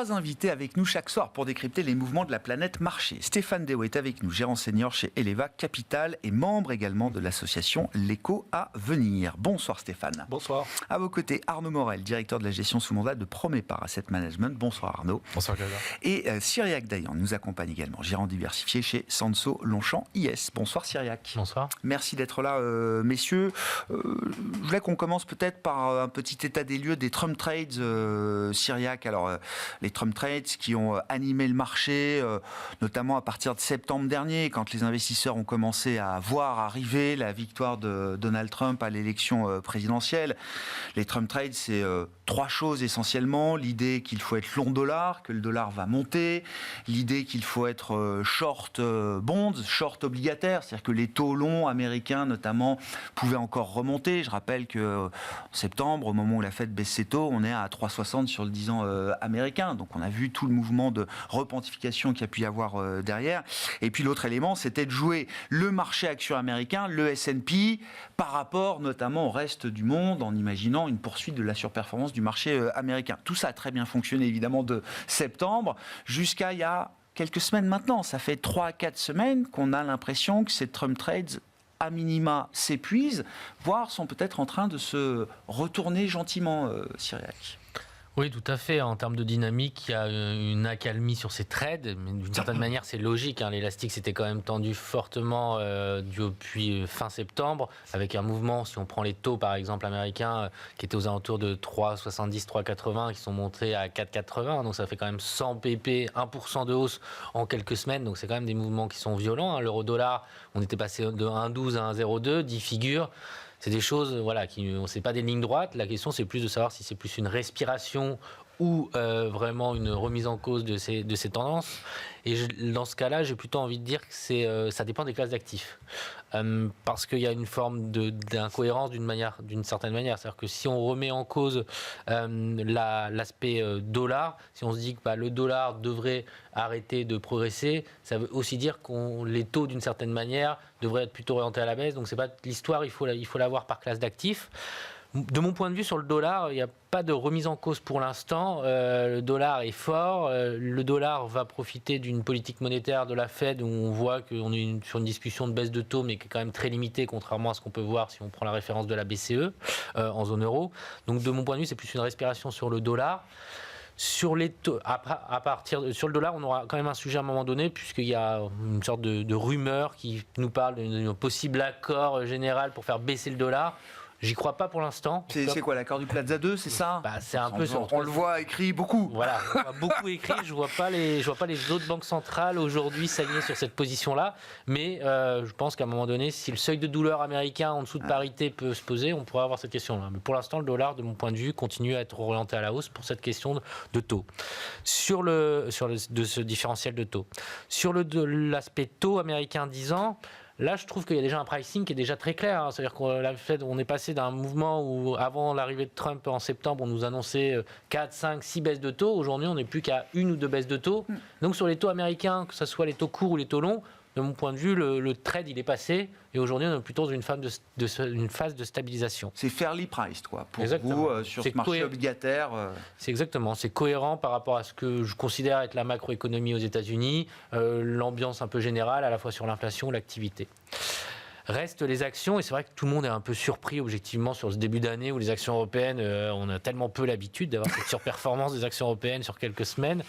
3 invités avec nous chaque soir pour décrypter les mouvements de la planète marché. Stéphane Déo est avec nous, gérant senior chez Eleva Capital et membre également de l'association L'Éco à venir. Bonsoir Stéphane. Bonsoir. À vos côtés, Arnaud Morel, directeur de la gestion sous mandat de Promépar Asset Management. Bonsoir Arnaud. Bonsoir Grégoire. Et Cyriac Dayan nous accompagne également, gérant diversifié chez Sanso Longchamp IS. Bonsoir Cyriac. Bonsoir. Merci d'être là messieurs. Je voulais qu'on commence peut-être par un petit état des lieux des Trump Trades, Cyriac. Alors, les Trump Trades qui ont animé le marché, notamment à partir de septembre dernier, quand les investisseurs ont commencé à voir arriver la victoire de Donald Trump à l'élection présidentielle. Les Trump Trades, c'est 3 choses essentiellement. L'idée qu'il faut être long dollar, que le dollar va monter. L'idée qu'il faut être short bonds, short obligataire, c'est-à-dire que les taux longs américains notamment pouvaient encore remonter. Je rappelle que en septembre, au moment où la Fed baisse ses taux, on est à 3,60 sur le 10 ans américain. Donc on a vu tout le mouvement de repentification qu'il y a pu y avoir derrière. Et puis l'autre élément, c'était de jouer le marché action américain, le S&P, par rapport notamment au reste du monde, en imaginant une poursuite de la surperformance du marché américain. Tout ça a très bien fonctionné évidemment de septembre jusqu'à il y a quelques semaines maintenant. Ça fait 3 à 4 semaines qu'on a l'impression que ces Trump Trades à minima s'épuisent, voire sont peut-être en train de se retourner gentiment, Cyriac. Oui, tout à fait. En termes de dynamique, il y a une accalmie sur ces trades, mais d'une certaine manière, c'est logique. L'élastique s'était quand même tendu fortement depuis fin septembre, avec un mouvement, si on prend les taux, par exemple, américains, qui étaient aux alentours de 3,70, 3,80, qui sont montés à 4,80. Donc, ça fait quand même 100 pp, 1% de hausse en quelques semaines. Donc, c'est quand même des mouvements qui sont violents. L'euro-dollar, on était passé de 1,12 à 1,02, 10 figures. C'est des choses, voilà, c'est pas des lignes droites. La question, c'est plus de savoir si c'est plus une respiration ou vraiment une remise en cause de ces tendances. Et dans ce cas-là, j'ai plutôt envie de dire que ça dépend des classes d'actifs. Parce qu'il y a une forme d'incohérence d'une certaine manière. C'est-à-dire que si on remet en cause l'aspect dollar, si on se dit que le dollar devrait arrêter de progresser, ça veut aussi dire que les taux, d'une certaine manière, devraient être plutôt orientés à la baisse. Donc c'est pas l'histoire, il faut la voir par classe d'actifs. De mon point de vue, sur le dollar, il n'y a pas de remise en cause pour l'instant. Le dollar est fort. Le dollar va profiter d'une politique monétaire de la Fed où on voit qu'on est sur une discussion de baisse de taux, mais qui est quand même très limitée, contrairement à ce qu'on peut voir si on prend la référence de la BCE en zone euro. Donc, de mon point de vue, c'est plus une respiration sur le dollar. Sur les taux, sur le dollar, on aura quand même un sujet à un moment donné, puisqu'il y a une sorte de rumeur qui nous parle d'un possible accord général pour faire baisser le dollar. J'y crois pas pour l'instant. C'est quoi, l'accord du Plaza 2, c'est ça? C'est un peu on le voit écrit beaucoup. Voilà, on voit beaucoup écrit. Je vois pas les autres banques centrales aujourd'hui s'aligner sur cette position-là. Mais je pense qu'à un moment donné, si le seuil de douleur américain en dessous de parité peut se poser, on pourrait avoir cette question-là. Mais pour l'instant, le dollar, de mon point de vue, continue à être orienté à la hausse pour cette question de taux. De ce différentiel de taux. Sur l'aspect taux américain 10 ans, là, je trouve qu'il y a déjà un pricing qui est déjà très clair. C'est-à-dire qu'on est passé d'un mouvement où, avant l'arrivée de Trump en septembre, on nous annonçait 4, 5, 6 baisses de taux. Aujourd'hui, on n'est plus qu'à 1 ou 2 baisses de taux. Donc, sur les taux américains, que ce soit les taux courts ou les taux longs, de mon point de vue, le trade, il est passé. Et aujourd'hui, on est plutôt dans une phase de stabilisation. C'est fairly priced, quoi, pour exactement. vous, sur ce marché obligataire. C'est exactement. C'est cohérent par rapport à ce que je considère être la macroéconomie aux États-Unis, l'ambiance un peu générale, à la fois sur l'inflation, l'activité. Restent les actions, et c'est vrai que tout le monde est un peu surpris objectivement sur ce début d'année où les actions européennes, on a tellement peu l'habitude d'avoir cette surperformance des actions européennes sur quelques semaines.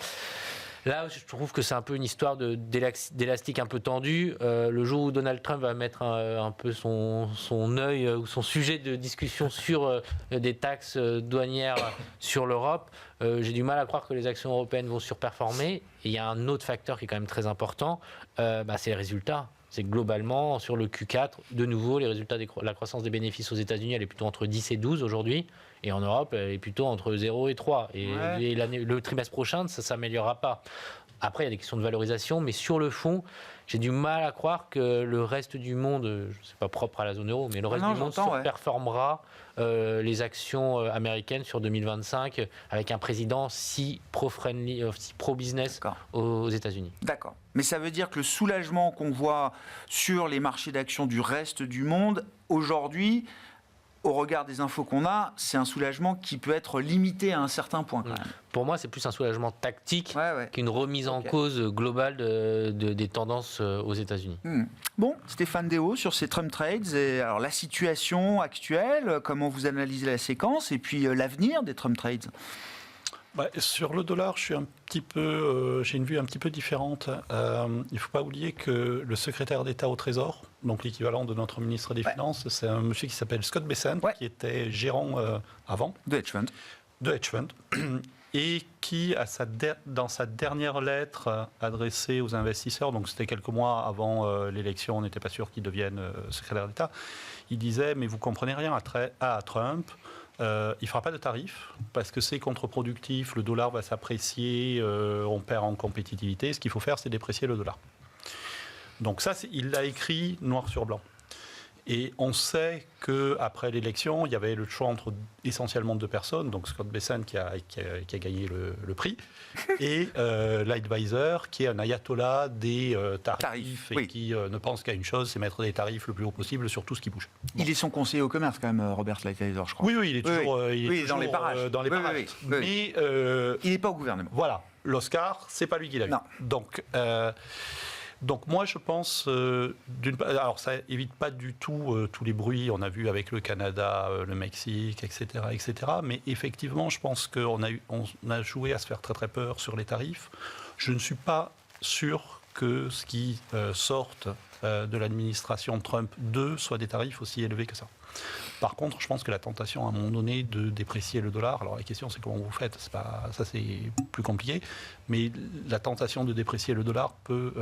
Là, je trouve que c'est un peu une histoire d'élastique un peu tendu. Le jour où Donald Trump va mettre un peu son œil ou son sujet de discussion sur des taxes douanières sur l'Europe, j'ai du mal à croire que les actions européennes vont surperformer. Et il y a un autre facteur qui est quand même très important, c'est les résultats. C'est que globalement, sur le Q4, de nouveau, les résultats la croissance des bénéfices aux États-Unis, elle est plutôt entre 10 et 12 aujourd'hui. Et en Europe, elle est plutôt entre 0 et 3. Et le trimestre prochain, ça ne s'améliorera pas. Après, il y a des questions de valorisation, mais sur le fond, j'ai du mal à croire que le reste du monde, c'est pas propre à la zone euro, mais le reste du monde surperformera les actions américaines sur 2025 avec un président si pro-friendly, si pro-business aux États-Unis. D'accord. Mais ça veut dire que le soulagement qu'on voit sur les marchés d'actions du reste du monde, aujourd'hui, au regard des infos qu'on a, c'est un soulagement qui peut être limité à un certain point quand même. Pour moi, c'est plus un soulagement tactique Ouais. qu'une remise en cause globale des tendances aux États-Unis. Bon, Stéphane Déo, sur ces Trump Trades, et alors la situation actuelle, comment vous analysez la séquence, et puis l'avenir des Trump Trades? Sur le dollar, j'ai une vue un petit peu différente. Il ne faut pas oublier que le secrétaire d'État au Trésor, donc l'équivalent de notre ministre des Finances, c'est un monsieur qui s'appelle Scott Bessent, qui était gérant avant de hedge fund, et qui, dans sa dernière lettre adressée aux investisseurs, donc c'était quelques mois avant l'élection, on n'était pas sûr qu'il devienne secrétaire d'État, il disait « mais vous comprenez rien à Trump ». Il ne fera pas de tarifs parce que c'est contre-productif, le dollar va s'apprécier, on perd en compétitivité. Ce qu'il faut faire, c'est déprécier le dollar. Donc ça, il l'a écrit noir sur blanc. Et on sait qu'après l'élection, il y avait le choix entre essentiellement deux personnes, donc Scott Bessent qui a gagné le prix, et l'advisor qui est un ayatollah des tarifs et qui ne pense qu'à une chose, c'est mettre des tarifs le plus haut possible sur tout ce qui bouge. Bon. Il est son conseiller au commerce quand même, Robert Lighthizer, je crois. Oui, il est toujours, dans les parages. Mais il n'est pas au gouvernement. Voilà, l'Oscar, c'est pas lui qui l'a eu. Donc moi je pense, alors ça évite pas du tout tous les bruits, on a vu avec le Canada, le Mexique, etc. Mais effectivement je pense qu'on a joué à se faire très très peur sur les tarifs. Je ne suis pas sûr que ce qui sorte de l'administration Trump 2 soit des tarifs aussi élevés que ça. Par contre, je pense que la tentation à un moment donné de déprécier le dollar, alors la question c'est comment vous faites, ça c'est plus compliqué, mais la tentation de déprécier le dollar peut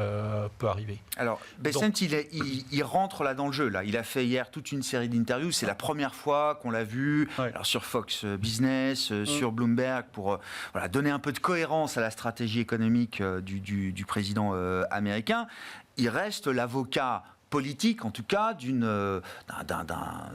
arriver. Alors, Bessent, il rentre là dans le jeu. Là. Il a fait hier toute une série d'interviews, c'est la première fois qu'on l'a vu alors, sur Fox Business, sur Bloomberg, pour donner un peu de cohérence à la stratégie économique du président américain. Il reste l'avocat politique, en tout cas, d'un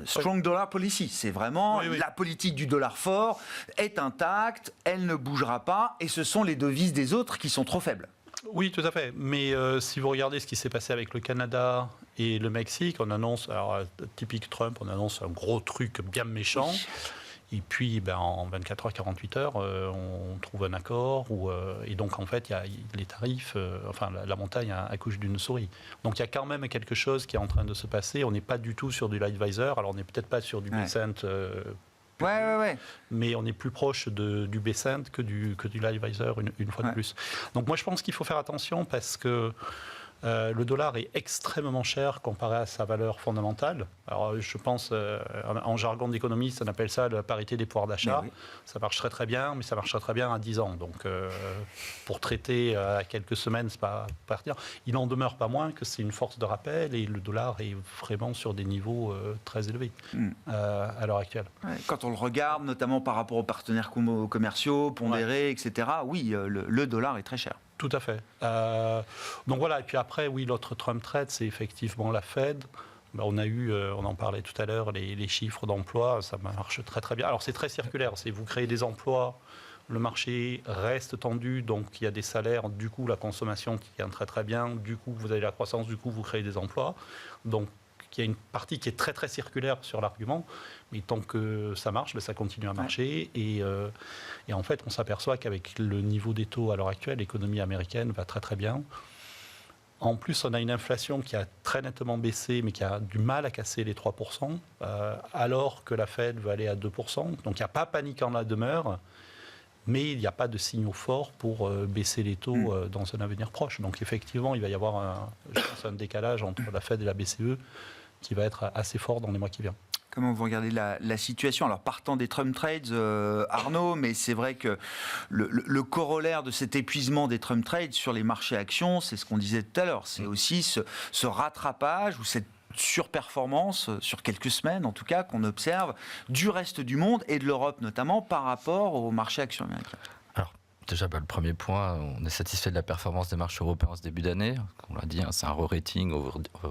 strong dollar policy. C'est vraiment la politique du dollar fort est intacte, elle ne bougera pas, et ce sont les devises des autres qui sont trop faibles. Oui, tout à fait. Mais si vous regardez ce qui s'est passé avec le Canada et le Mexique, on annonce, alors typique Trump, on annonce un gros truc bien méchant. Et puis, en 24 heures, 48 heures, on trouve un accord. Et donc, en fait, il y a les tarifs, la montagne accouche d'une souris. Donc, il y a quand même quelque chose qui est en train de se passer. On n'est pas du tout sur du Lighthizer. Alors, on n'est peut-être pas sur du Bessent. Mais on est plus proche du Bessent que du Lighthizer une fois de plus. Donc, moi, je pense qu'il faut faire attention parce que le dollar est extrêmement cher comparé à sa valeur fondamentale. Alors, je pense, en jargon d'économiste, on appelle ça la parité des pouvoirs d'achat. Ça marche très très bien, mais ça marchera très bien à 10 ans. Donc, pour traiter à quelques semaines, c'est pas partir. Il n'en demeure pas moins que c'est une force de rappel et le dollar est vraiment sur des niveaux très élevés à l'heure actuelle. Quand on le regarde, notamment par rapport aux partenaires commerciaux, pondérés, etc., oui, le dollar est très cher. Tout à fait. Donc voilà, et puis après, l'autre Trump trade, c'est effectivement la Fed. On en parlait tout à l'heure, les chiffres d'emploi, ça marche très très bien. Alors c'est très circulaire, c'est vous créez des emplois, le marché reste tendu, donc il y a des salaires, du coup la consommation qui vient très très bien, du coup vous avez la croissance, du coup vous créez des emplois. Donc il y a une partie qui est très très circulaire sur l'argument, mais tant que ça marche, ça continue à marcher. Et en fait, on s'aperçoit qu'avec le niveau des taux à l'heure actuelle, l'économie américaine va très très bien. En plus, on a une inflation qui a très nettement baissé, mais qui a du mal à casser les 3%, alors que la Fed va aller à 2%. Donc il n'y a pas panique en la demeure, mais il n'y a pas de signaux forts pour baisser les taux dans un avenir proche. Donc effectivement, il va y avoir un décalage entre la Fed et la BCE qui va être assez fort dans les mois qui viennent. Comment vous regardez la situation? Alors, partant des Trump Trades, Arnaud, mais c'est vrai que le corollaire de cet épuisement des Trump Trades sur les marchés actions, c'est ce qu'on disait tout à l'heure, c'est aussi ce rattrapage ou cette surperformance sur quelques semaines, en tout cas, qu'on observe du reste du monde et de l'Europe notamment par rapport au marché actions américain. Déjà, le premier point, on est satisfait de la performance des marchés européens en ce début d'année. On l'a dit, c'est un re-rating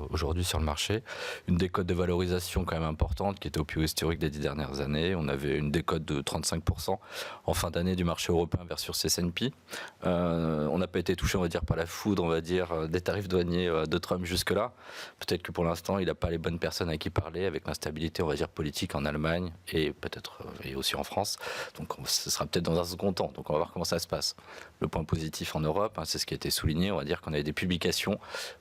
aujourd'hui sur le marché. Une décote de valorisation quand même importante qui était au plus haut historique des 10 dernières années. On avait une décote de 35% en fin d'année du marché européen versus S&P. On n'a pas été touché, on va dire, par la foudre, on va dire, des tarifs douaniers de Trump jusque-là. Peut-être que pour l'instant, il n'a pas les bonnes personnes à qui parler avec l'instabilité, on va dire, politique en Allemagne et peut-être et aussi en France. Donc ce sera peut-être dans un second temps. Donc on va voir comment ça se passe. Le point positif en Europe, c'est ce qui a été souligné, on va dire qu'on avait des publications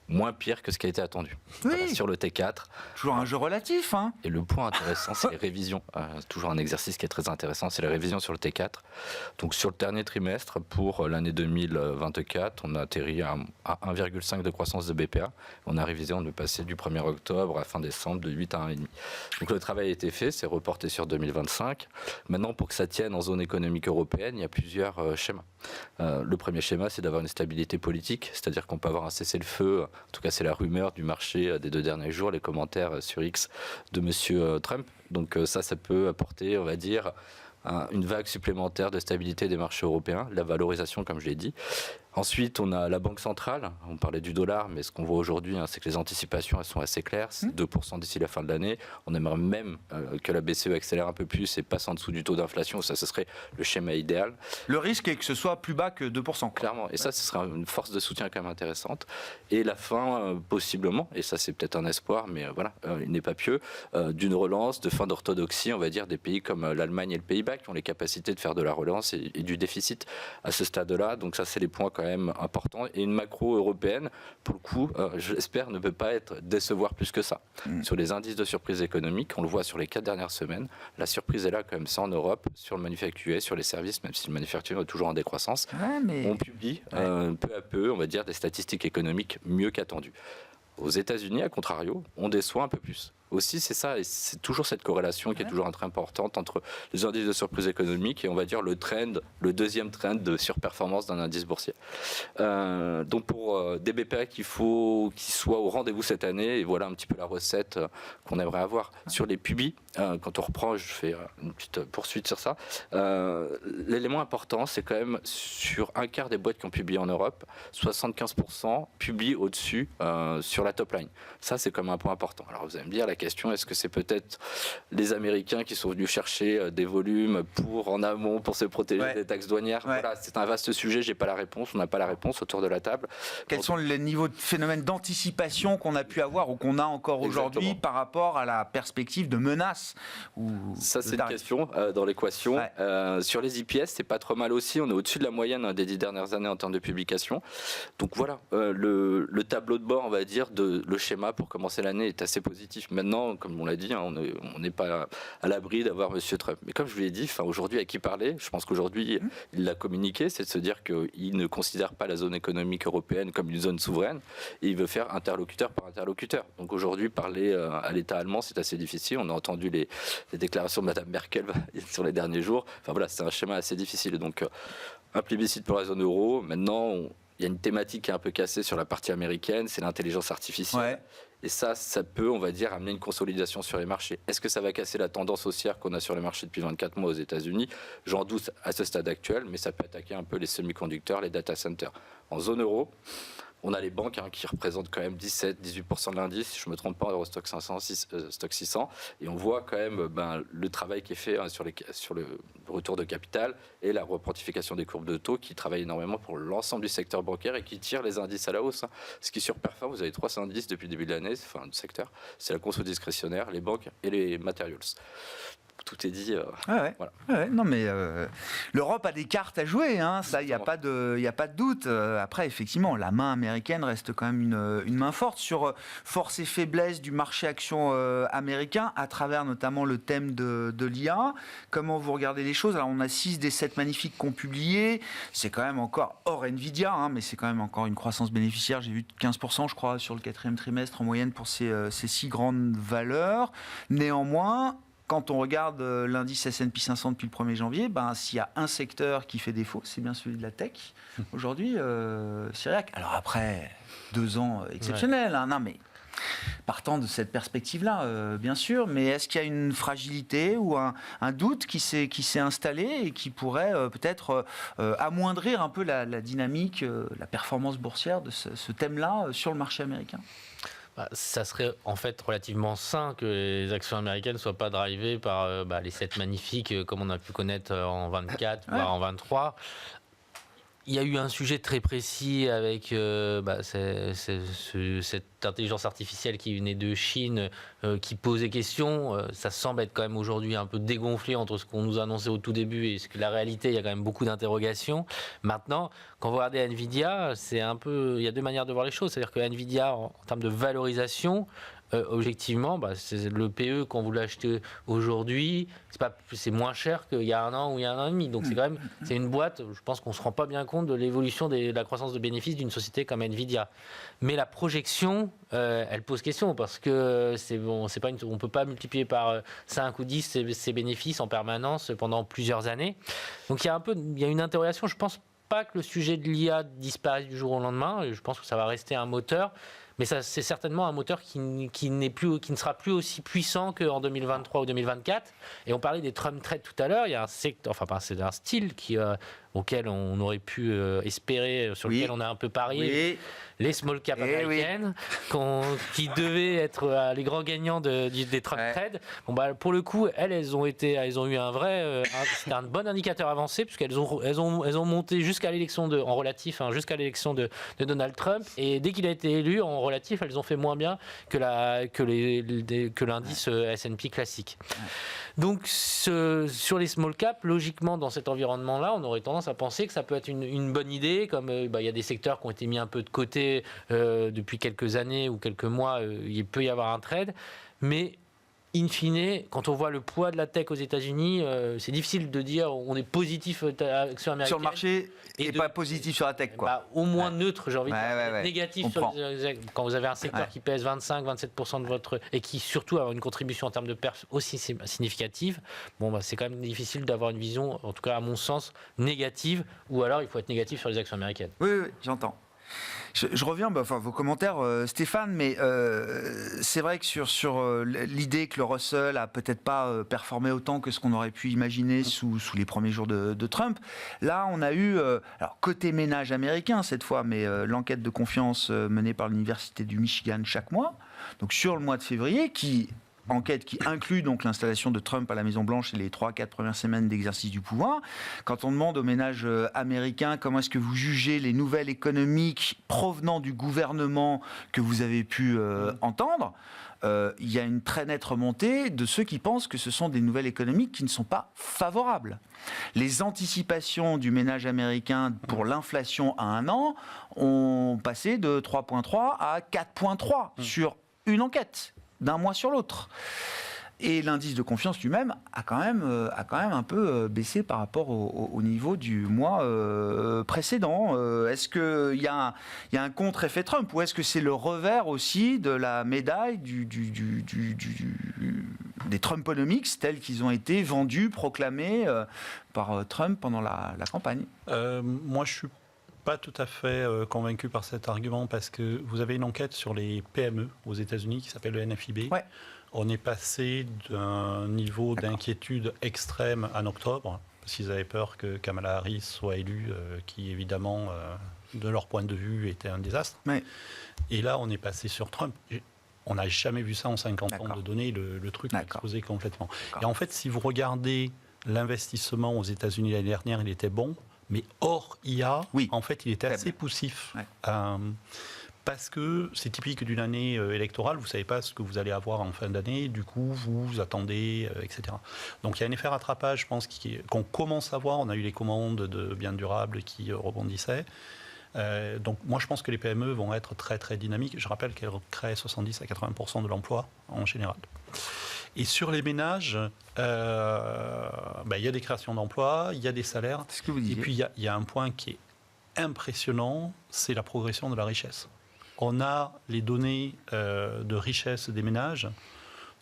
moins pires que ce qui a été attendu. Oui. Voilà, sur le T4. Toujours un jeu relatif. Hein. Et le point intéressant, c'est les révisions. C'est toujours un exercice qui est très intéressant, c'est les révisions sur le T4. Donc sur le dernier trimestre, pour l'année 2024, on a atterri à 1,5 de croissance de BPA. On a révisé, on est passé du 1er octobre à fin décembre de 8 à 1,5. Donc le travail a été fait, c'est reporté sur 2025. Maintenant, pour que ça tienne en zone économique européenne, il y a plusieurs schémas. Le premier schéma, c'est d'avoir une stabilité politique, c'est-à-dire qu'on peut avoir un cessez-le-feu, en tout cas c'est la rumeur du marché des 2 derniers jours, les commentaires sur X de M. Trump. Donc ça peut apporter, on va dire, une vague supplémentaire de stabilité des marchés européens, la valorisation comme je l'ai dit. Ensuite, on a la Banque centrale. On parlait du dollar, mais ce qu'on voit aujourd'hui, c'est que les anticipations elles sont assez claires. C'est 2% d'ici la fin de l'année. On aimerait même que la BCE accélère un peu plus et passe en dessous du taux d'inflation. Ça, ce serait le schéma idéal. Le risque est que ce soit plus bas que 2%. Clairement. Et ça, ce sera une force de soutien quand même intéressante. Et la fin, possiblement, et ça c'est peut-être un espoir, mais voilà, il n'est pas pieux, d'une relance, de fin d'orthodoxie, on va dire, des pays comme l'Allemagne et le Pays-Bas qui ont les capacités de faire de la relance et du déficit à ce stade-là. Donc ça, c'est les points quand même important. Et une macro européenne, pour le coup, je l'espère, ne peut pas décevoir plus que ça. Sur les indices de surprise économique, on le voit sur les 4 dernières semaines, la surprise est là quand même, c'est en Europe, sur le manufacturier, sur les services, même si le manufacturier est toujours en décroissance. On publie peu à peu, on va dire, des statistiques économiques mieux qu'attendues. Aux États-Unis, à contrario, on déçoit un peu plus. Aussi, c'est ça, et c'est toujours cette corrélation qui est toujours très importante entre les indices de surprise économique et on va dire le deuxième trend de surperformance d'un indice boursier. Donc pour des BPA qu'il faut qu'ils soient au rendez-vous cette année, et voilà un petit peu la recette qu'on aimerait avoir. Sur les pubs, quand on reprend, je fais une petite poursuite sur ça, l'élément important, c'est quand même sur un quart des boîtes qui ont publié en Europe, 75% publient au-dessus sur la top line. Ça, c'est comme un point important. Alors vous allez me dire, la question, est-ce que c'est peut-être les Américains qui sont venus chercher des volumes en amont pour se protéger des taxes douanières? Voilà, c'est un vaste sujet, j'ai pas la réponse, on n'a pas la réponse autour de la table. Quels sont les niveaux de phénomènes d'anticipation qu'on a pu avoir ou qu'on a encore aujourd'hui par rapport à la perspective de menace Ça, c'est une question dans l'équation. Sur les IPS, c'est pas trop mal aussi, on est au-dessus de la moyenne des 10 dernières années en termes de publication. Donc voilà, le tableau de bord, on va dire, le schéma pour commencer l'année est assez positif. Maintenant, comme on l'a dit, on n'est pas à l'abri d'avoir M. Trump. Mais comme je vous l'ai dit, aujourd'hui, à qui parler? Je pense qu'aujourd'hui, il l'a communiqué, c'est de se dire qu'il ne considère pas la zone économique européenne comme une zone souveraine et il veut faire interlocuteur par interlocuteur. Donc aujourd'hui, parler à l'État allemand, c'est assez difficile. On a entendu les déclarations de Mme Merkel sur les derniers jours. Enfin voilà, c'est un schéma assez difficile. Donc un plébiscite pour la zone euro. Maintenant, il y a une thématique qui est un peu cassée sur la partie américaine, c'est l'intelligence artificielle. Et ça peut, on va dire, amener une consolidation sur les marchés. Est-ce que ça va casser la tendance haussière qu'on a sur les marchés depuis 24 mois aux États-Unis? J'en doute à ce stade actuel, mais ça peut attaquer un peu les semi-conducteurs, les data centers. En zone euro, on a les banques qui représentent quand même 17-18% de l'indice, si je ne me trompe pas, Eurostock 500, Stock 600. Et on voit quand même le travail qui est fait sur le retour de capital et la replantification des courbes de taux qui travaillent énormément pour l'ensemble du secteur bancaire et qui tire les indices à la hausse. Ce qui surperforme, vous avez 3 indices depuis le début de l'année, enfin du secteur, c'est la conso discrétionnaire, les banques et les materials. Tout est dit. Voilà. Non, mais l'Europe a des cartes à jouer, ça, il n'y a pas de doute. Après, effectivement, la main américaine reste quand même une main forte sur force et faiblesse du marché action américain, à travers notamment le thème de l'IA. Comment vous regardez les choses? Alors, on a 6 des 7 magnifiques qu'on publié. C'est quand même encore hors Nvidia, mais c'est quand même encore une croissance bénéficiaire. J'ai vu 15%, je crois, sur le 4e trimestre en moyenne pour ces 6 grandes valeurs. Néanmoins, quand on regarde l'indice S&P 500 depuis le 1er janvier, s'il y a un secteur qui fait défaut, c'est bien celui de la tech. Aujourd'hui, Cyriac. Alors après, 2 ans exceptionnels, non mais partant de cette perspective-là, bien sûr, mais est-ce qu'il y a une fragilité ou un doute qui s'est installé et qui pourrait peut-être amoindrir un peu la dynamique, la performance boursière de ce thème-là sur le marché américain ? Ça serait en fait relativement sain que les actions américaines ne soient pas drivées par les 7 magnifiques comme on a pu connaître en 24, voire en 23. Il y a eu un sujet très précis avec cette intelligence artificielle qui venait de Chine, qui posait question. Ça semble être quand même aujourd'hui un peu dégonflé entre ce qu'on nous a annoncé au tout début et ce que la réalité. Il y a quand même beaucoup d'interrogations. Maintenant, quand vous regardez Nvidia, il y a 2 manières de voir les choses. C'est-à-dire que Nvidia, en termes de valorisation, objectivement, c'est le PE quand vous l'achetez aujourd'hui, c'est moins cher qu'il y a 1 an ou il y a 1 an et demi. Donc c'est une boîte. Je pense qu'on se rend pas bien compte de l'évolution de la croissance de bénéfices d'une société comme Nvidia. Mais la projection, elle pose question parce que on peut pas multiplier par 5 ou 10 ses bénéfices en permanence pendant plusieurs années. Donc il y a une interrogation. Je pense pas que le sujet de l'IA disparaisse du jour au lendemain. Je pense que ça va rester un moteur. Mais c'est certainement un moteur qui ne sera plus aussi puissant qu'en 2023 ou 2024. Et on parlait des Trump trades tout à l'heure. Il y a un secteur, c'est un style auquel on aurait pu espérer, sur lequel on a un peu parié, les small cap américaines, qui devaient être les grands gagnants des Trump trades. Pour le coup, elles ont eu c'était un bon indicateur avancé, puisqu'elles ont monté jusqu'à l'élection en relatif, jusqu'à l'élection de Donald Trump. Et dès qu'il a été élu, en relatif, elles ont fait moins bien que l'indice S&P classique. Donc, sur les small caps, logiquement, dans cet environnement-là, on aurait tendance à penser que ça peut être une bonne idée, comme il y a des secteurs qui ont été mis un peu de côté depuis quelques années ou quelques mois, il peut y avoir un trade, mais in fine, quand on voit le poids de la tech aux États-Unis, c'est difficile de dire on est positif sur américaine. Sur le marché et pas positif sur la tech, quoi. Au moins neutre, j'ai envie de dire. Négatif quand vous avez un secteur qui pèse 25-27% de votre et qui surtout a une contribution en termes de perf aussi significative. C'est quand même difficile d'avoir une vision, en tout cas à mon sens, négative. Ou alors il faut être négatif sur les actions américaines. Oui, j'entends. Je reviens vos commentaires, Stéphane, mais c'est vrai que sur l'idée que le Russell a peut-être pas performé autant que ce qu'on aurait pu imaginer sous les premiers jours de Trump, là on a eu, alors côté ménage américain cette fois, mais l'enquête de confiance menée par l'Université du Michigan chaque mois, donc sur le mois de février, enquête qui inclut donc l'installation de Trump à la Maison-Blanche et les 3-4 premières semaines d'exercice du pouvoir. Quand on demande aux ménages américains comment est-ce que vous jugez les nouvelles économiques provenant du gouvernement que vous avez pu entendre, il y a une très nette remontée de ceux qui pensent que ce sont des nouvelles économiques qui ne sont pas favorables. Les anticipations du ménage américain pour l'inflation à 1 an ont passé de 3,3 à 4,3 sur une enquête d'un mois sur l'autre. Et l'indice de confiance lui-même a quand même un peu baissé par rapport au niveau du mois précédent. Est-ce qu'il y a un contre-effet Trump ou est-ce que c'est le revers aussi de la médaille des Trumponomics tels qu'ils ont été vendus, proclamés par Trump pendant la campagne ? Moi, je suis pas tout à fait convaincu par cet argument parce que vous avez une enquête sur les PME aux États-Unis qui s'appelle le NFIB. Ouais. On est passé d'un niveau d'inquiétude extrême en octobre parce qu'ils avaient peur que Kamala Harris soit élue, qui évidemment, de leur point de vue, était un désastre. Ouais. Et là, on est passé sur Trump. On n'a jamais vu ça en 50 ans de données, le truc a explosé complètement. Et en fait, si vous regardez l'investissement aux États-Unis l'année dernière, il était bon. Mais hors IA, en fait, il était assez poussif. Ouais. Parce que c'est typique d'une année électorale, vous ne savez pas ce que vous allez avoir en fin d'année, du coup, vous attendez, etc. Donc il y a un effet rattrapage, je pense, qu'on commence à voir. On a eu les commandes de biens durables qui rebondissaient. Donc moi, je pense que les PME vont être très, très dynamiques. Je rappelle qu'elles créent 70 à 80% de l'emploi en général. Et sur les ménages, il y a des créations d'emplois, il y a des salaires. C'est ce que vous disiez. Et puis il y a un point qui est impressionnant, c'est la progression de la richesse. On a les données de richesse des ménages.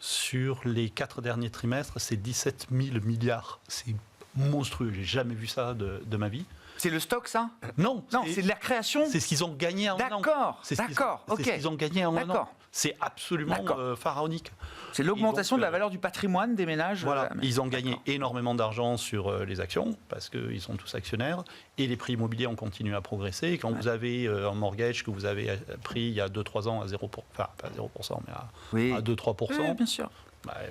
Sur les 4 derniers trimestres, c'est 17 000 milliards. C'est monstrueux, j'ai jamais vu ça de ma vie. C'est le stock, ça? Non, c'est de la création. C'est ce qu'ils ont gagné en un an. D'accord. C'est ce qu'ils ont gagné en un an. C'est absolument pharaonique. C'est l'augmentation de la valeur du patrimoine des ménages. Voilà, ils ont gagné énormément d'argent sur les actions, parce qu'ils sont tous actionnaires, et les prix immobiliers ont continué à progresser. Et quand vous avez un mortgage que vous avez pris il y a 2-3 ans à 0%, enfin pas 0%, mais à 2-3%, bien sûr.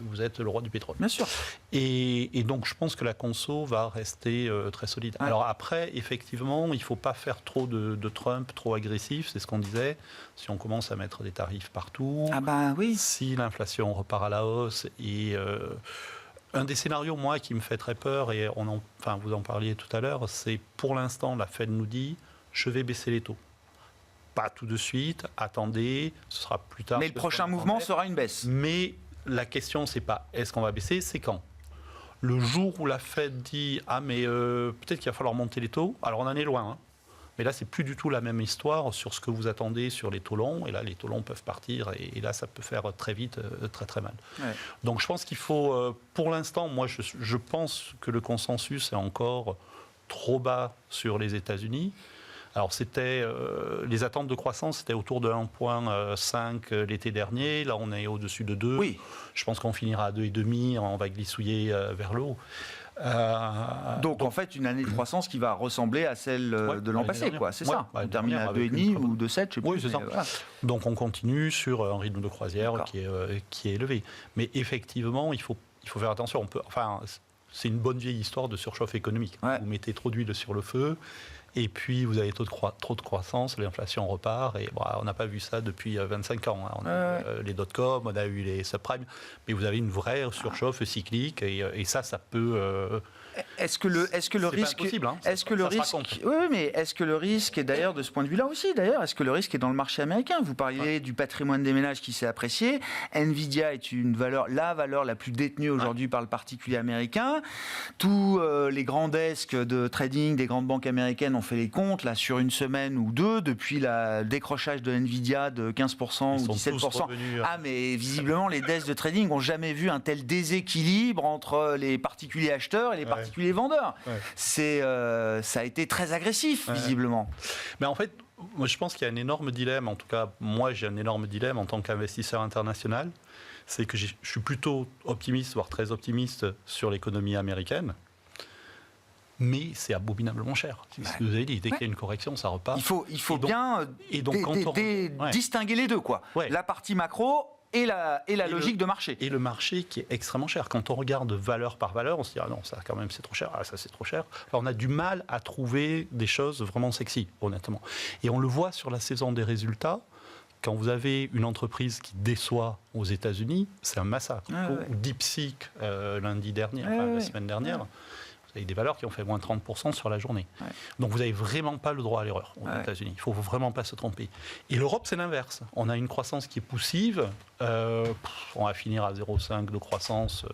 Vous êtes le roi du pétrole. Bien sûr. Et donc, je pense que la conso va rester très solide. Ouais. Alors après, effectivement, il ne faut pas faire trop de Trump, trop agressif, c'est ce qu'on disait. Si on commence à mettre des tarifs partout, si l'inflation repart à la hausse, et un des scénarios, moi, qui me fait très peur, et vous en parliez tout à l'heure, c'est pour l'instant, la Fed nous dit, je vais baisser les taux. Pas tout de suite, attendez, ce sera plus tard. Mais le prochain mouvement sera une baisse. Mais la question, c'est pas est-ce qu'on va baisser, c'est quand. Le jour où la Fed dit peut-être qu'il va falloir monter les taux, alors on en est loin, mais là c'est plus du tout la même histoire sur ce que vous attendez sur les taux longs, et là les taux longs peuvent partir, et là ça peut faire très vite très très mal. Ouais. Donc je pense qu'il faut, pour l'instant, moi je pense que le consensus est encore trop bas sur les États-Unis. Alors, les attentes de croissance, c'était autour de 1,5 l'été dernier. Là, on est au-dessus de 2. Oui. Je pense qu'on finira à 2,5. On va glissouiller vers le haut. Donc, en fait, une année de croissance qui va ressembler à celle de l'an passé, quoi. C'est ça. On termine à 2,5 ou 2,7, je sais plus. Oui, c'est ça. Voilà. Donc, on continue sur un rythme de croisière qui est élevé. Mais effectivement, il faut faire attention. C'est une bonne vieille histoire de surchauffe économique. Ouais. Vous mettez trop d'huile sur le feu. Et puis, vous avez trop de croissance, l'inflation repart. Et on n'a pas vu ça depuis 25 ans. On a eu les dot-com, on a eu les subprimes. Mais vous avez une vraie surchauffe cyclique. Et ça peut... Est-ce que le risque, impossible, est-ce que le risque, oui, mais est-ce que le risque est d'ailleurs de ce point de vue-là aussi, est-ce que le risque est dans le marché américain? Vous parliez du patrimoine des ménages qui s'est apprécié. Nvidia est la valeur la plus détenue aujourd'hui par le particulier américain. Tous les grands desks de trading des grandes banques américaines ont fait les comptes là sur une semaine ou deux depuis le décrochage de Nvidia de 15% ou 17%. Mais visiblement les desks de trading n'ont jamais vu un tel déséquilibre entre les particuliers acheteurs et les particuliers vendeurs. Ouais. Ça a été très agressif, visiblement. Mais en fait, moi, je pense qu'il y a un énorme dilemme. En tout cas, moi, j'ai un énorme dilemme en tant qu'investisseur international. C'est que je suis plutôt optimiste, voire très optimiste sur l'économie américaine. Mais c'est abominablement cher. C'est ce que vous avez dit. Dès qu'il y a une correction, ça repart. Il faut bien distinguer les deux, quoi. Ouais. La partie macro et la logique de marché. Et le marché qui est extrêmement cher. Quand on regarde valeur par valeur, on se dit non, ça quand même c'est trop cher, ça c'est trop cher. Alors, on a du mal à trouver des choses vraiment sexy, honnêtement. Et on le voit sur la saison des résultats. Quand vous avez une entreprise qui déçoit aux États-Unis, c'est un massacre. Ou DeepSeek lundi dernier, la semaine dernière. Vous avez des valeurs qui ont fait moins 30% sur la journée. Ouais. Donc vous n'avez vraiment pas le droit à l'erreur aux États-Unis. Il ne faut vraiment pas se tromper. Et l'Europe, c'est l'inverse. On a une croissance qui est poussive. On va finir à 0,5 de croissance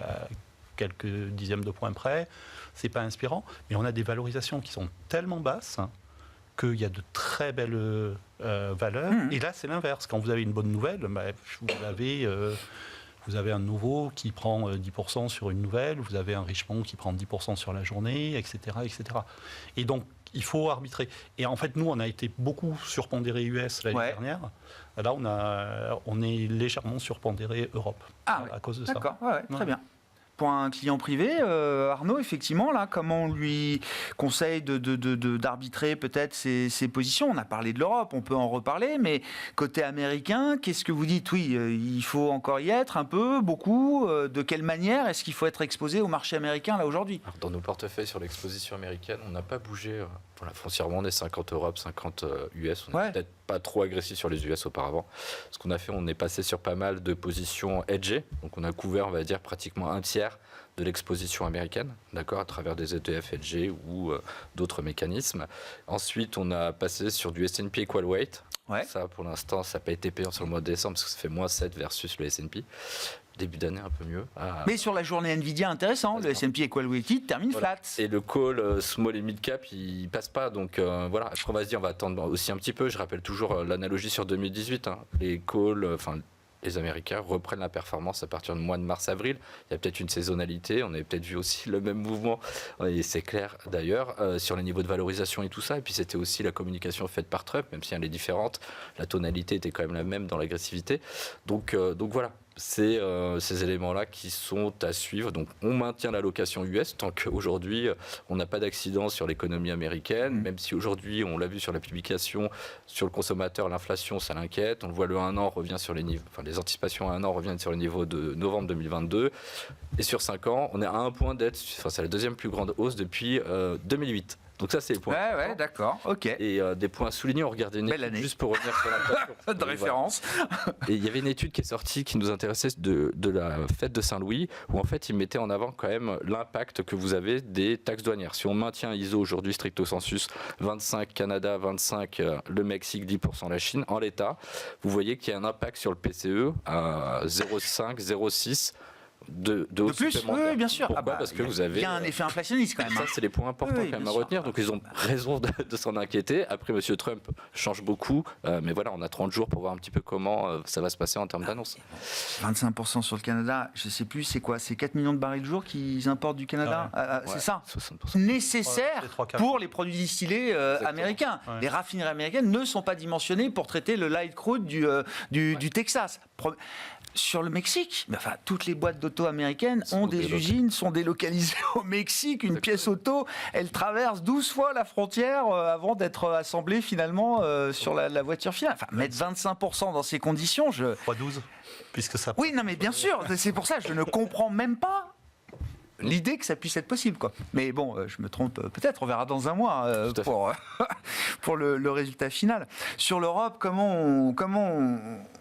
à quelques dixièmes de points près. Ce n'est pas inspirant. Mais on a des valorisations qui sont tellement basses qu'il y a de très belles valeurs. Et là, c'est l'inverse. Quand vous avez une bonne nouvelle, vous avez un nouveau qui prend 10% sur une nouvelle, vous avez un Richemont qui prend 10% sur la journée, etc., etc. Et donc, il faut arbitrer. Et en fait, nous, on a été beaucoup surpondéré US l'année dernière. Là, on est légèrement surpondéré Europe à cause de ça. D'accord, très bien. Pour un client privé, Arnaud, effectivement, là, comment on lui conseille d'arbitrer peut-être ses positions? On a parlé de l'Europe, on peut en reparler, mais côté américain, qu'est-ce que vous dites? Oui, il faut encore y être un peu, beaucoup. De quelle manière est-ce qu'il faut être exposé au marché américain là aujourd'hui? Dans nos portefeuilles sur l'exposition américaine, on n'a pas bougé. Foncièrement, on est 50 Europe, 50 US. On n'est peut-être pas trop agressif sur les US auparavant. Ce qu'on a fait, on est passé sur pas mal de positions hedgées. Donc on a couvert, on va dire, pratiquement un tiers de l'exposition américaine, d'accord, à travers des ETF hedgés ou d'autres mécanismes. Ensuite, on a passé sur du S&P Equal Weight. Ça, pour l'instant, ça n'a pas été payant sur le mois de décembre parce que ça fait moins 7 versus le S&P. Début d'année un peu mieux. Mais sur la journée Nvidia, intéressant, le S&P Equal Weighted termine flat. Et le call small et mid cap, il passe pas. Donc voilà, après on va se dire, on va attendre aussi un petit peu. Je rappelle toujours l'analogie sur 2018. Les calls, les Américains reprennent la performance à partir du mois de mars-avril. Il y a peut-être une saisonnalité, on avait peut-être vu aussi le même mouvement, et c'est clair d'ailleurs, sur les niveaux de valorisation et tout ça. Et puis c'était aussi la communication faite par Trump, même si elle est différente, la tonalité était quand même la même dans l'agressivité. Donc voilà. C'est ces éléments-là qui sont à suivre. Donc, on maintient l'allocation US tant qu'aujourd'hui, on n'a pas d'accident sur l'économie américaine, même si aujourd'hui, on l'a vu sur la publication, sur le consommateur, l'inflation, ça l'inquiète. On le voit, le 1 an revient sur les niveaux, enfin, les anticipations à 1 an reviennent sur les niveaux de novembre 2022. Et sur 5 ans, on est à un point d'être, enfin, c'est la deuxième plus grande hausse depuis 2008. Donc ça, c'est le point. Ouais, d'accord, ok. Et des points à souligner, on regardait une étude, juste pour revenir sur l'inflation. De référence. Et il y avait une étude qui est sortie qui nous intéressait de la fête de Saint-Louis, où en fait, ils mettaient en avant quand même l'impact que vous avez des taxes douanières. Si on maintient ISO aujourd'hui, stricto sensus, 25 Canada, 25 le Mexique, 10% la Chine, en l'état, vous voyez qu'il y a un impact sur le PCE à 0,5, 0,6 de plus, oui, bien sûr. Pourquoi ? Parce que vous avez... Il y a un effet inflationniste quand même. Ça, c'est les points importants quand même à retenir. Donc, ils ont raison de s'en inquiéter. Après, M. Trump change beaucoup. Mais voilà, on a 30 jours pour voir un petit peu comment ça va se passer en termes d'annonces. 25% sur le Canada, je ne sais plus, c'est quoi ? C'est 4 millions de barils de jour qu'ils importent du Canada ? C'est ça ? 60%. Nécessaire pour les produits distillés américains. Ouais. Les raffineries américaines ne sont pas dimensionnées pour traiter le light crude du Texas. Sur le Mexique, enfin, toutes les boîtes d'auto américaines ont des usines, sont délocalisées au Mexique. Une pièce auto, elle traverse 12 fois la frontière avant d'être assemblée finalement sur la voiture finale. Enfin, mettre 25% dans ces conditions, Fois 12, puisque ça... Oui, non mais bien sûr, c'est pour ça, je ne comprends même pas l'idée que ça puisse être possible, quoi. Mais bon, je me trompe peut-être, on verra dans un mois pour le résultat final. Sur l'Europe, comment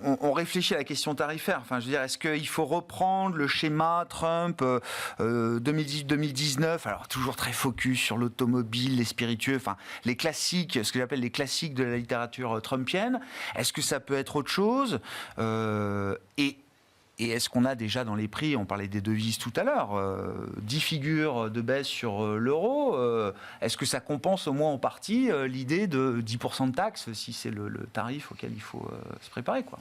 on réfléchit à la question tarifaire ? Enfin, je veux dire, est-ce qu'il faut reprendre le schéma Trump 2018-2019 ? Alors, toujours très focus sur l'automobile, les spiritueux, enfin, les classiques, ce que j'appelle les classiques de la littérature trumpienne. Est-ce que ça peut être autre chose ? Et est-ce qu'on a déjà dans les prix, on parlait des devises tout à l'heure, 10 figures de baisse sur l'euro, est-ce que ça compense au moins en partie l'idée de 10% de taxes, si c'est le tarif auquel il faut se préparer, quoi ?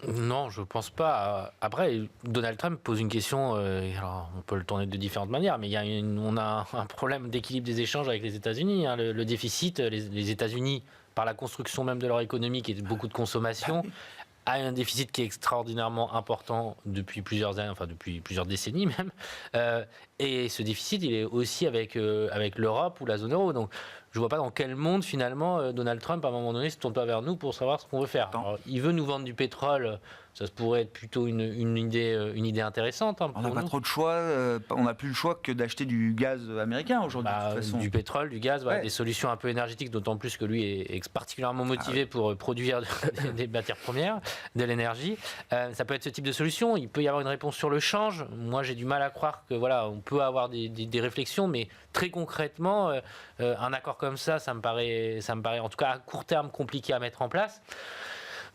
Non, je ne pense pas. Après, Donald Trump pose une question, alors on peut le tourner de différentes manières, mais on a un problème d'équilibre des échanges avec les États-Unis. Hein. Le déficit, les États-Unis, par la construction même de leur économie, qui est beaucoup de consommation, a un déficit qui est extraordinairement important depuis plusieurs années, enfin depuis plusieurs décennies même. Et ce déficit, il est aussi avec l'Europe ou la zone euro. Donc, je ne vois pas dans quel monde, finalement, Donald Trump, à un moment donné, se tourne pas vers nous pour savoir ce qu'on veut faire. Alors, il veut nous vendre du pétrole. Ça pourrait être plutôt une idée intéressante. Hein, on n'a pas trop de choix. On n'a plus le choix que d'acheter du gaz américain aujourd'hui. De toute façon. Du pétrole, du gaz, des solutions un peu énergétiques, d'autant plus que lui est particulièrement motivé pour produire des matières premières, de l'énergie. Ça peut être ce type de solution. Il peut y avoir une réponse sur le change. Moi, j'ai du mal à croire que on peut avoir des réflexions, mais très concrètement, un accord comme ça me paraît en tout cas à court terme compliqué à mettre en place.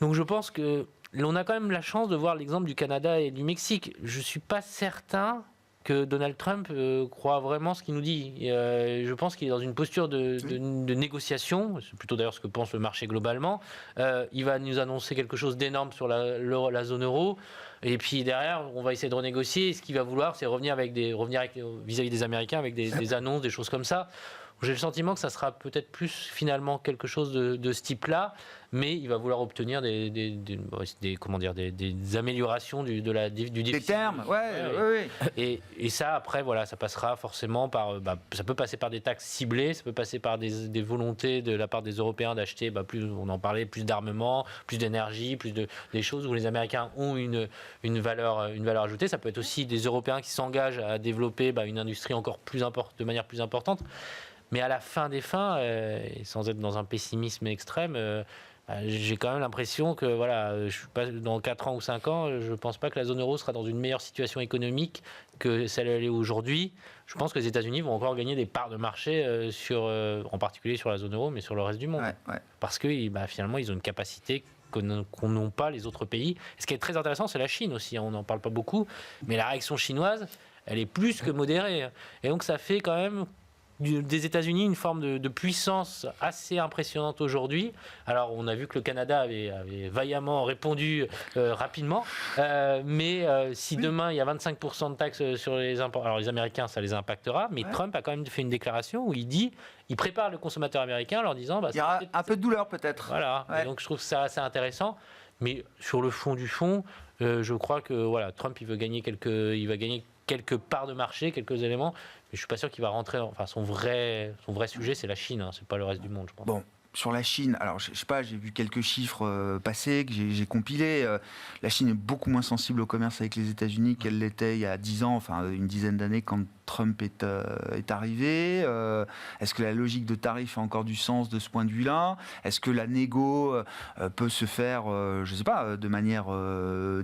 Donc, je pense que on a quand même la chance de voir l'exemple du Canada et du Mexique. Je ne suis pas certain que Donald Trump croit vraiment ce qu'il nous dit. Je pense qu'il est dans une posture de négociation. C'est plutôt d'ailleurs ce que pense le marché globalement. Il va nous annoncer quelque chose d'énorme sur la zone euro. Et puis derrière, on va essayer de renégocier. Et ce qu'il va vouloir, c'est revenir vis-à-vis des Américains avec des annonces, des choses comme ça. J'ai le sentiment que ça sera peut-être plus finalement quelque chose de ce type-là, mais il va vouloir obtenir des améliorations du déficit. Des termes, oui. Et ça, après, ça passera forcément par... ça peut passer par des taxes ciblées, ça peut passer par des volontés de la part des Européens d'acheter, plus, on en parlait, plus d'armement, plus d'énergie, des choses où les Américains ont une valeur ajoutée. Ça peut être aussi des Européens qui s'engagent à développer une industrie de manière plus importante. Mais à la fin des fins, et sans être dans un pessimisme extrême, j'ai quand même l'impression que je suis pas, dans 4 ans ou 5 ans, je ne pense pas que la zone euro sera dans une meilleure situation économique que celle elle est aujourd'hui. Je pense que les États-Unis vont encore gagner des parts de marché, en particulier sur la zone euro, mais sur le reste du monde. Ouais. Parce que finalement, ils ont une capacité qu'on n'ont pas les autres pays. Et ce qui est très intéressant, c'est la Chine aussi. On n'en parle pas beaucoup, mais la réaction chinoise, elle est plus que modérée. Et donc ça fait quand même des États-Unis une forme de puissance assez impressionnante aujourd'hui. Alors, on a vu que le Canada avait vaillamment répondu rapidement, mais si demain il y a 25% de taxes sur les imports, alors les Américains, ça les impactera, mais Trump a quand même fait une déclaration où il prépare le consommateur américain en leur disant... il y aura un peu de douleur peut-être. Voilà, et donc je trouve ça assez intéressant. Mais sur le fond du fond, je crois que Trump, il va gagner quelques parts de marché, quelques éléments, mais je suis pas sûr qu'il va rentrer. Enfin, son vrai sujet, c'est la Chine, c'est pas le reste du monde, je pense. Bon. Sur la Chine, alors je sais pas, j'ai vu quelques chiffres passer que j'ai compilés. La Chine est beaucoup moins sensible au commerce avec les États-Unis qu'elle l'était il y a 10 ans, enfin une dizaine d'années quand Trump est arrivé. Est-ce que la logique de tarif a encore du sens de ce point de vue-là? Est-ce que la négo peut se faire, je sais pas, de manière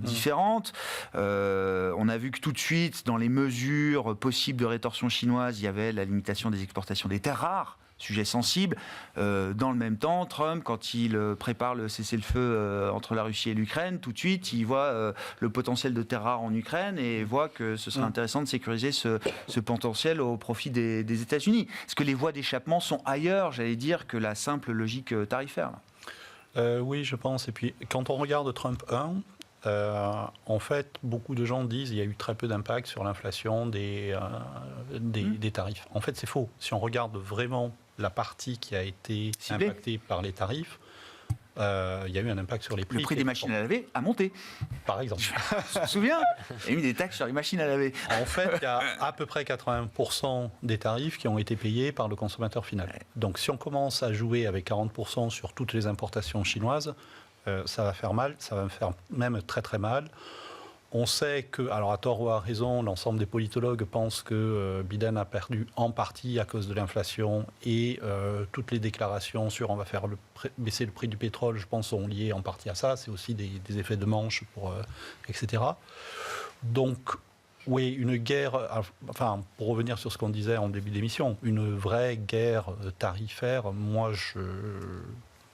différente? On a vu que tout de suite, dans les mesures possibles de rétorsion chinoise, il y avait la limitation des exportations des terres rares. Sujet sensible. Dans le même temps, Trump, quand il prépare le cessez-le-feu entre la Russie et l'Ukraine, tout de suite, il voit le potentiel de terres rares en Ukraine et voit que ce serait intéressant de sécuriser ce potentiel au profit des États-Unis. Est-ce que les voies d'échappement sont ailleurs, j'allais dire, que la simple logique tarifaire là? Oui, je pense. Et puis, quand on regarde Trump 1, en fait, beaucoup de gens disent qu'il y a eu très peu d'impact sur l'inflation des tarifs. En fait, c'est faux. Si on regarde vraiment la partie qui a été impactée par les tarifs, il y a eu un impact sur les prix. Le prix des machines à laver a monté. Par exemple. Tu te souviens? Il y a eu des taxes sur les machines à laver. En fait, il y a à peu près 80% des tarifs qui ont été payés par le consommateur final. Donc, si on commence à jouer avec 40% sur toutes les importations chinoises, ça va faire mal, ça va me faire même très très mal. On sait que, alors à tort ou à raison, l'ensemble des politologues pensent que Biden a perdu en partie à cause de l'inflation et toutes les déclarations sur on va faire baisser le prix du pétrole, je pense, sont liées en partie à ça. C'est aussi des effets de manche, etc. Donc, oui, une guerre, enfin, pour revenir sur ce qu'on disait en début d'émission, une vraie guerre tarifaire, moi, il ne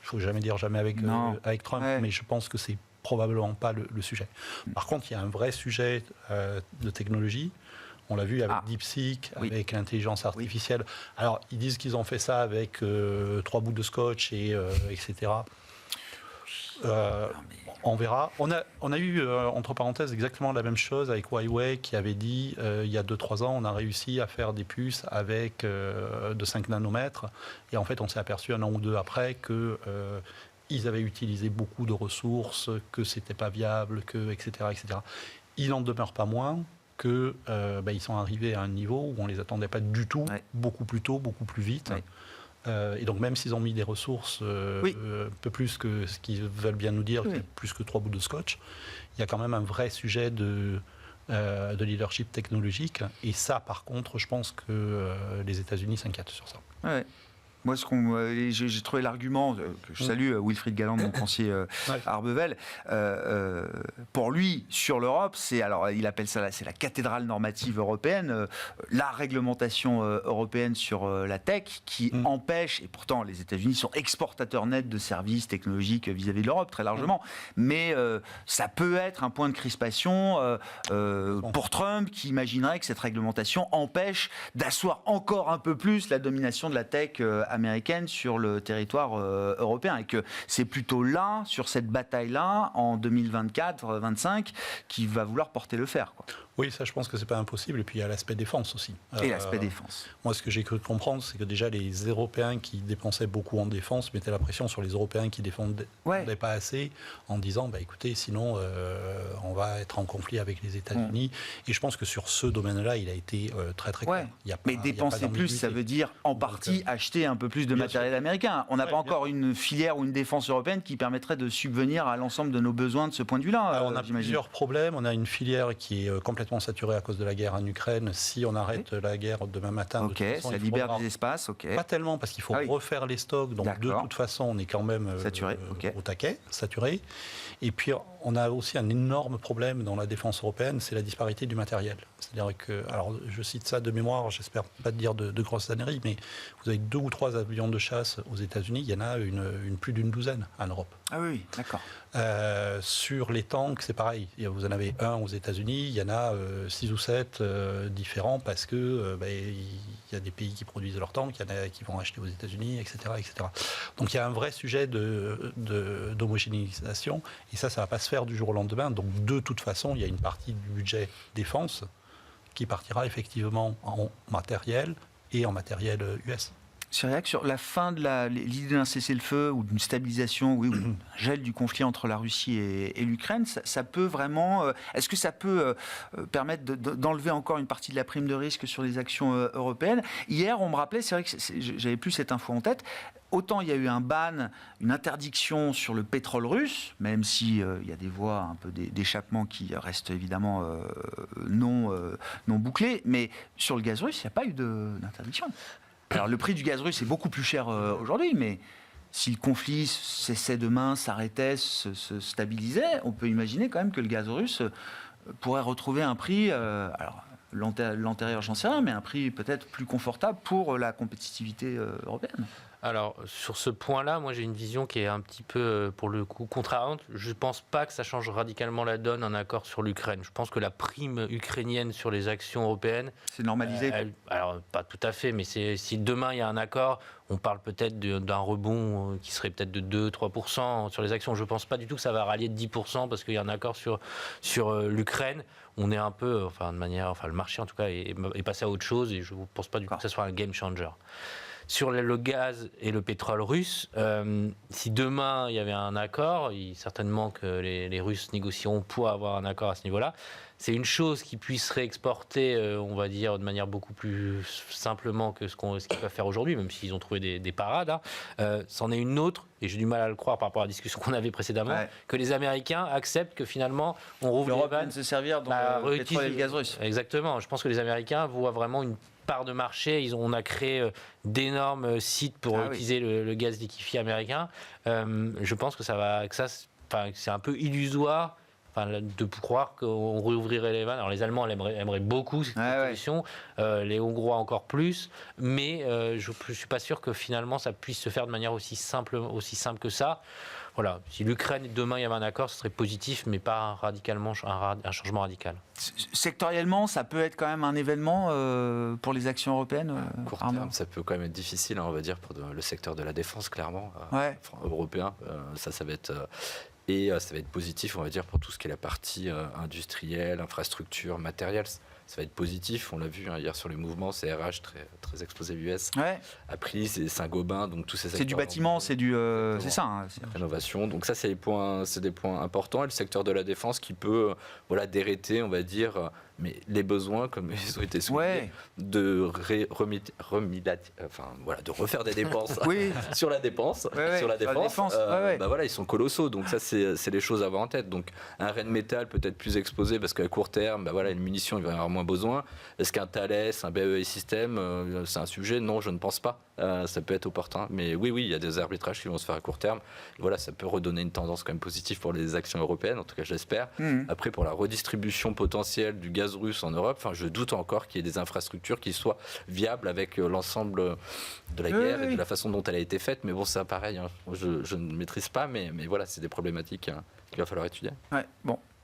faut jamais dire jamais avec Trump, mais je pense que c'est probablement pas le sujet. Par contre, il y a un vrai sujet de technologie. On l'a vu avec DeepSeek, avec l'intelligence artificielle. Alors, ils disent qu'ils ont fait ça avec 3 bouts de scotch, etc. On verra. On a eu, entre parenthèses, exactement la même chose avec Huawei qui avait dit, il y a 2-3 ans, on a réussi à faire des puces avec de 5 nanomètres. Et en fait, on s'est aperçu 1 an ou 2 après que... ils avaient utilisé beaucoup de ressources, que c'était pas viable, etc., etc. Il n'en demeure pas moins que ils sont arrivés à un niveau où on les attendait pas du tout, beaucoup plus tôt, beaucoup plus vite. Et donc même s'ils ont mis des ressources un peu plus que ce qu'ils veulent bien nous dire, plus que 3 bouts de scotch, il y a quand même un vrai sujet de leadership technologique. Et ça, par contre, je pense que les États-Unis s'inquiètent sur ça. Ouais. Moi, j'ai trouvé l'argument, que je salue Wilfried Galland, mon conseiller à Arbevel. Pour lui, sur l'Europe, il appelle ça, c'est la cathédrale normative européenne, la réglementation européenne sur la tech qui empêche, et pourtant les États-Unis sont exportateurs nets de services technologiques vis-à-vis de l'Europe, très largement, mais ça peut être un point de crispation pour Trump qui imaginerait que cette réglementation empêche d'asseoir encore un peu plus la domination de la tech américaine sur le territoire européen, et que c'est plutôt là, sur cette bataille-là, en 2024-25, qui va vouloir porter le fer, quoi. Oui, ça, je pense que c'est pas impossible. Et puis il y a l'aspect défense aussi. Et l'aspect défense. Moi, ce que j'ai cru comprendre, c'est que déjà les Européens qui dépensaient beaucoup en défense mettaient la pression sur les Européens qui défendaient pas assez, en disant, écoutez, sinon on va être en conflit avec les États-Unis. Et je pense que sur ce domaine-là, il a été très très clair. Mais dépenser plus, ça veut dire en partie acheter un peu plus de matériel américain. On n'a pas encore une filière ou une défense européenne qui permettrait de subvenir à l'ensemble de nos besoins de ce point de vue-là. On a plusieurs problèmes. On a une filière qui est complètement saturée à cause de la guerre en Ukraine. Si on arrête la guerre demain matin, de toute façon, ça libère des espaces. Pas tellement, parce qu'il faut refaire les stocks. Donc de toute façon, on est quand même saturé, au taquet, saturé. Et puis on a aussi un énorme problème dans la défense européenne, c'est la disparité du matériel. C'est-à-dire que, alors je cite ça de mémoire, j'espère pas dire de grosses âneries, mais vous avez 2 ou 3 avions de chasse aux États-Unis, il y en a plus d'une douzaine en Europe. Ah oui, d'accord. Sur les tanks, c'est pareil. Vous en avez 1 aux États-Unis, il y en a 6 ou 7 différents parce que il qu'il y a des pays qui produisent leur tank, il y en a qui vont acheter aux États-Unis, etc., etc. Donc il y a un vrai sujet d'homogénéisation, et ça va pas se faire du jour au lendemain. Donc de toute façon, il y a une partie du budget défense qui partira effectivement en matériel et en matériel US. Cyriac, sur la fin de l'idée d'un cessez-le-feu ou d'une stabilisation, ou d'un gel du conflit entre la Russie et l'Ukraine, ça peut vraiment... Est-ce que ça peut permettre d'enlever encore une partie de la prime de risque sur les actions européennes ? Hier, on me rappelait, c'est vrai que j'avais plus cette info en tête, autant il y a eu un ban, une interdiction sur le pétrole russe, même si il y a des voies un peu d'échappement qui restent évidemment non bouclées, mais sur le gaz russe, il n'y a pas eu d'interdiction. Alors le prix du gaz russe est beaucoup plus cher aujourd'hui, mais si le conflit cessait demain, s'arrêtait, se stabilisait, on peut imaginer quand même que le gaz russe pourrait retrouver un prix, alors l'antérieur j'en sais rien, mais un prix peut-être plus confortable pour la compétitivité européenne. Alors, sur ce point-là, moi j'ai une vision qui est un petit peu, pour le coup, contrariante. Je ne pense pas que ça change radicalement la donne, un accord sur l'Ukraine. Je pense que la prime ukrainienne sur les actions européennes... C'est normalisé alors, pas tout à fait, mais si demain il y a un accord, on parle peut-être d'un rebond qui serait peut-être de 2-3% sur les actions. Je ne pense pas du tout que ça va rallier de 10% parce qu'il y a un accord sur l'Ukraine. On est un peu, le marché en tout cas est passé à autre chose et je ne pense pas du tout que ça soit un game changer. Sur le gaz et le pétrole russe, si demain il y avait un accord, certainement que les Russes négocieront pour avoir un accord à ce niveau-là. C'est une chose qui puisse réexporter, on va dire, de manière beaucoup plus simplement que ce qu'ils peuvent faire aujourd'hui, même s'ils ont trouvé des parades. C'en est une autre, et j'ai du mal à le croire par rapport à la discussion qu'on avait précédemment, que les Américains acceptent que finalement on rouvre l'Europe vienne se servir dans le pétrole et le gaz russe. Exactement. Je pense que les Américains voient vraiment une part de marché. On a créé d'énormes sites pour utiliser le gaz liquéfié américain. Je pense que c'est un peu illusoire de croire qu'on rouvrirait les vannes. Alors les Allemands aimeraient beaucoup cette solution, les Hongrois encore plus, mais je ne suis pas sûr que finalement ça puisse se faire de manière aussi simple que ça. Voilà. Si l'Ukraine, demain, il y avait un accord, ce serait positif, mais pas radicalement un changement radical. Sectoriellement, ça peut être quand même un événement pour les actions européennes court terme, ça peut quand même être difficile, on va dire, pour le secteur de la défense, clairement, européen. Ça va être... Et ça va être positif, on va dire, pour tout ce qui est la partie industrielle, infrastructure, matériel. Ça va être positif, on l'a vu hier sur les mouvements, CRH très exposé US. Appris, c'est Saint-Gobain, donc tous ces secteurs. C'est du bâtiment, c'est ça. Rénovation, donc ça c'est des points importants. Et le secteur de la défense qui peut déréter, on va dire, mais les besoins, comme ils ont été soulignés, de refaire des dépenses sur la dépense, sur la défense. Ils sont colossaux, donc ça c'est les choses à avoir en tête. Donc un Rheinmetall peut-être plus exposé parce qu'à court terme, les munitions il va y avoir moins besoin. Est-ce qu'un Thales, un BAE System, c'est un sujet? Non, je ne pense pas. Ça peut être opportun, mais oui, il y a des arbitrages qui vont se faire à court terme. Voilà, ça peut redonner une tendance quand même positive pour les actions européennes, en tout cas j'espère. Après, pour la redistribution potentielle du gaz russe en Europe, je doute encore qu'il y ait des infrastructures qui soient viables avec l'ensemble de la guerre et de la façon dont elle a été faite. Mais bon, c'est pareil, je ne maîtrise pas, mais voilà, c'est des problématiques qu'il va falloir étudier.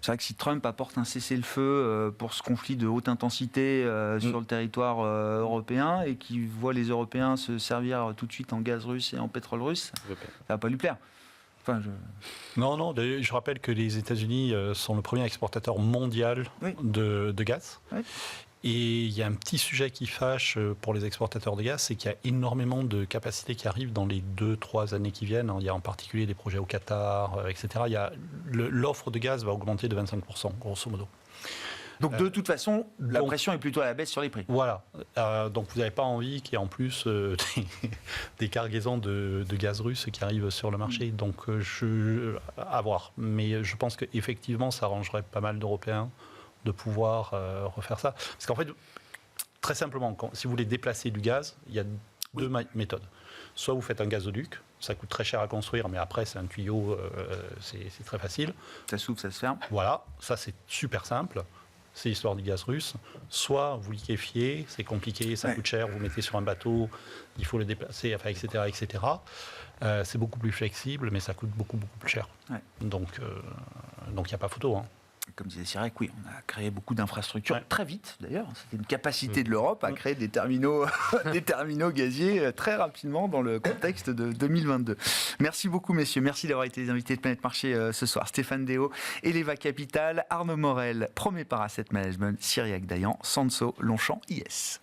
C'est vrai que si Trump apporte un cessez-le-feu pour ce conflit de haute intensité sur le territoire européen et qu'il voit les Européens se servir tout de suite en gaz russe et en pétrole russe, ça ne va pas lui plaire. Non, je rappelle que les États-Unis sont le premier exportateur mondial de gaz. Et il y a un petit sujet qui fâche pour les exportateurs de gaz, c'est qu'il y a énormément de capacités qui arrivent dans les 2-3 années qui viennent. Il y a en particulier des projets au Qatar, etc. L'offre de gaz va augmenter de 25%, grosso modo. Donc de toute façon, la pression est plutôt à la baisse sur les prix. Voilà. Donc vous n'avez pas envie qu'il y ait en plus des cargaisons de gaz russe qui arrivent sur le marché. Donc à voir. Mais je pense qu'effectivement, ça arrangerait pas mal d'Européens de pouvoir refaire ça. Parce qu'en fait, très simplement, si vous voulez déplacer du gaz, il y a deux méthodes. Soit vous faites un gazoduc, ça coûte très cher à construire, mais après c'est un tuyau, c'est très facile. Ça s'ouvre, ça se ferme. Voilà, ça c'est super simple. C'est l'histoire du gaz russe. Soit vous liquéfiez, c'est compliqué, ça coûte cher, vous mettez sur un bateau, il faut le déplacer, etc. C'est beaucoup plus flexible, mais ça coûte beaucoup plus cher. Donc il n'y a pas photo. comme disait Cyriac, oui, on a créé beaucoup d'infrastructures très vite d'ailleurs. C'était une capacité de l'Europe à créer des terminaux, des terminaux gaziers très rapidement dans le contexte de 2022. Merci beaucoup messieurs, merci d'avoir été les invités de Planète Marché ce soir. Stéphane Déo, Eleva Capital, Arnaud Morel, Promépar Asset Management, Cyriac Dayan, Sanso, Longchamp, IS.